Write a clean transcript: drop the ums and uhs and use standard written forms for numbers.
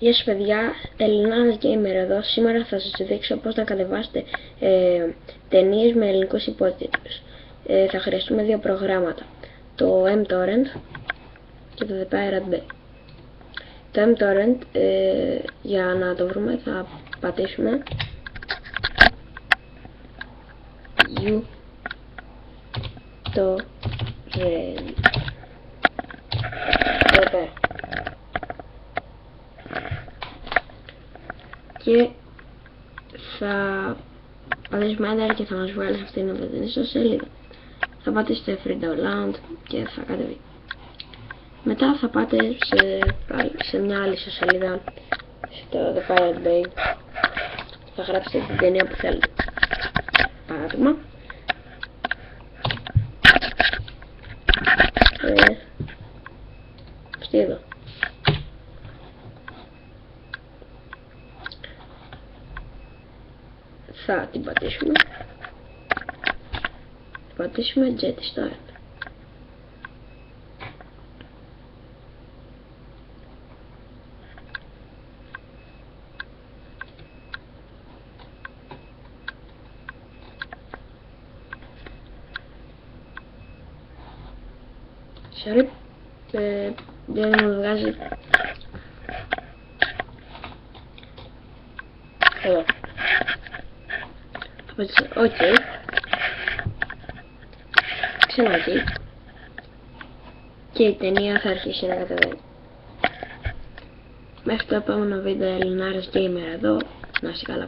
Γεια σας παιδιά, Ελληνάρας Gamer εδώ. Σήμερα θα σας δείξω πώς να κατεβάσετε ταινίες με ελληνικούς υπότιτλους. Θα χρειαστούμε δύο προγράμματα, το mTorrent και το The Pirate Bay. Το mTorrent, για να το βρούμε θα πατήσουμε uTorrent. Και θα πατήσουμε Enter και θα μας βγάλει σε αυτήν την ιστοσελίδα. Θα πατήσετε Free Download και θα κατεβεί. Μετά θα πάτε σε μια άλλη ιστοσελίδα, στο The Pirate Bay. Θα γράψετε την ταινία που θέλετε. Παράδειγμα, αυτή εδώ. Θα την πατήσουμε JetStorm. Sorry, δεν μου βγάζει εδώ. Θα πατήσω OK, ξανά OK και η ταινία θα αρχίσει να κατεβαίνει. Μέχρι το επόμενο βίντεο, Ελληνάρας Gamer εδώ. Να είστε καλά.